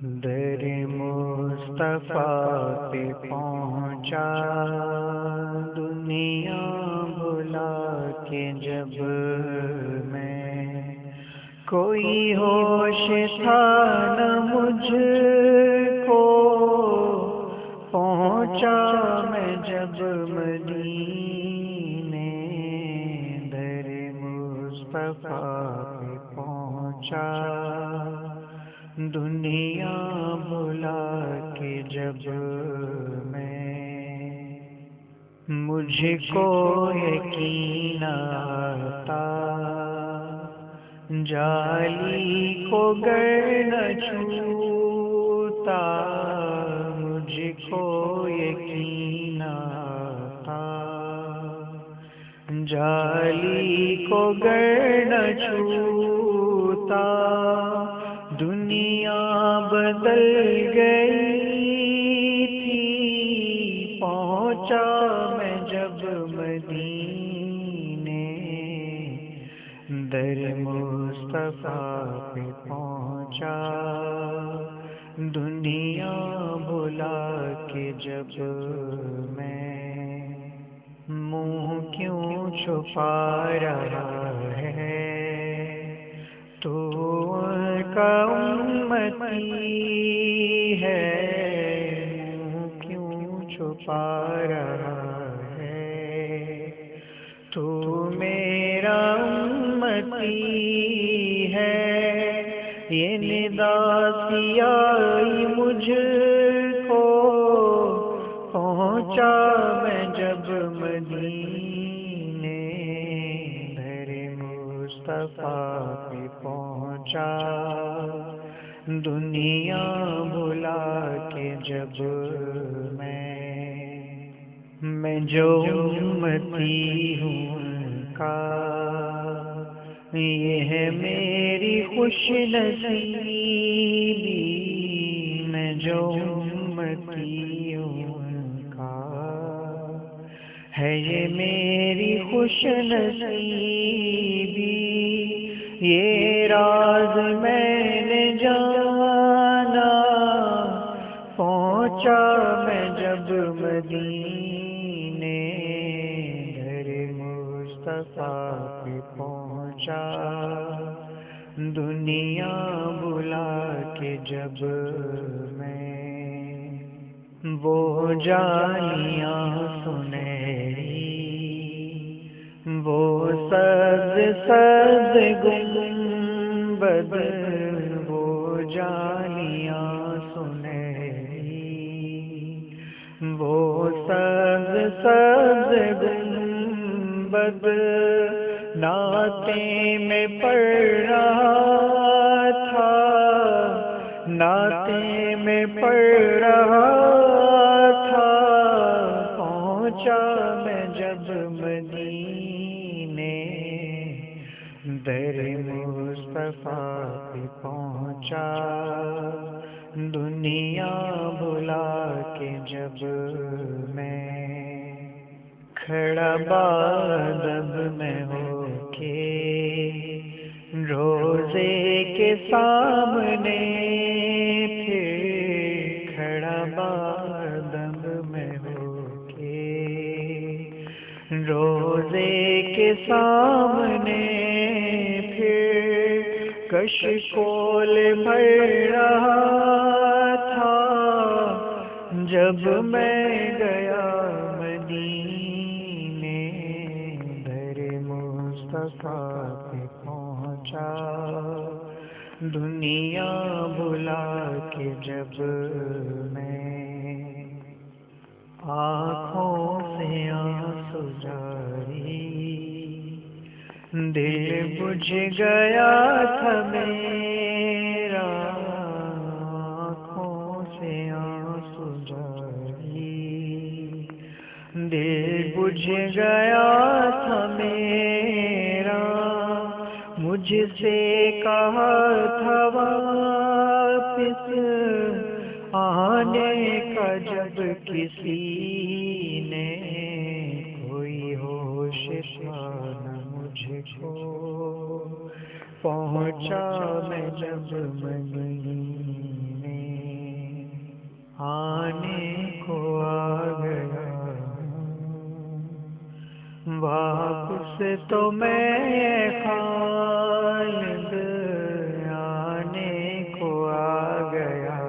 در مصطفیٰ پہ پہنچا دنیا بھلا کے جب میں، کوئی ہوش تھا نہ مجھ کو، پہنچا میں جب مدینے، در مصطفیٰ پہ پہنچا دنیا بھلا کے جب میں، مجھ کو یقین آتا جالی کو گر نہ چھوتا، مجھ کو یقین آتا جالی کو گر نہ چھوتا، دنیا بدل گئی تھی پہنچا میں جب مدینے، در مصطفیٰ پہ پہنچا دنیا بھلا کے جب میں، منہ کیوں چھپا رہا ہے تو کا امتی ہے، منہ کیوں چھپا رہا ہے تو میرا امتی ہے، یہ ندا سیائی مجھ کو، پہنچا میں جب مدینے، در مصطفیٰ پہ پہنچا دنیا بھلا کے جب میں جو امتی ہوں ان کا، یہ ہے میری خوش نصیبی، میں جو امتی ہوں ان کا، ہے یہ میری خوش نصیبی، یہ راز میں نے جانا، پہنچا میں جب مدینے، در مصطفیٰ پہ پہنچا دنیا بھلا کے جب میں، وہ جانیاں سنہری، وہ سبز سبز گنبد، وہ جانیاں سنہری، وہ سبز سبز گنبد، نعتیں میں پڑھ رہا تھا، نعتیں میں پڑھ رہا تھا، پہنچا میں جب مدینے، در مصطفیٰ پہ پہنچا دنیا بھلا کے جب میں، کھڑا بادب میں ہو کے روزے کے سامنے، پھر کھڑا بادب میں ہو کے روزے کے سامنے، پھر کشکول بھر رہا تھا جب میں گیا مدینے، در مصطفیٰ پہ پہنچا دنیا بھلا کے جب میں، آنکھوں سے آنسو جاری، دل بجھ گیا تھا میرا، آنکھوں سے آنسو جاری، دل بجھ گیا تھا میرا، مجھ سے کہا تھا واپس آنے کا جب کسی نے، کوئی ہوش تھا نہ مجھ کو، پہنچا میں جب مدینے، تو میں خالد آنے کو آ گیا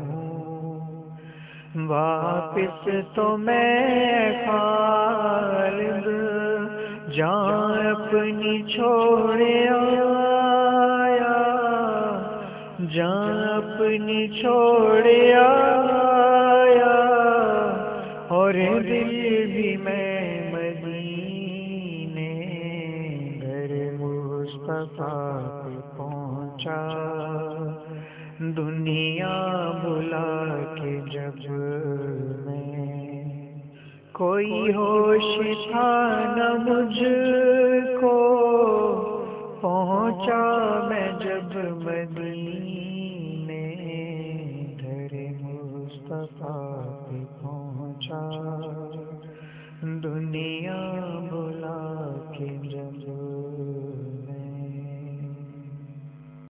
ہوں، واپس تو میں خالد جان اپنی چھوڑ آیا، جان اپنی چھوڑ آیا، اور دل بھی میں مدینے گھر مصطفیٰ پہ پہنچا، دنیا بلا کے جب میں کوئی ہوش تھا نہ مجھ کو، پہنچا میں جب مدینے گھر مصطفیٰ پہ پہنچا۔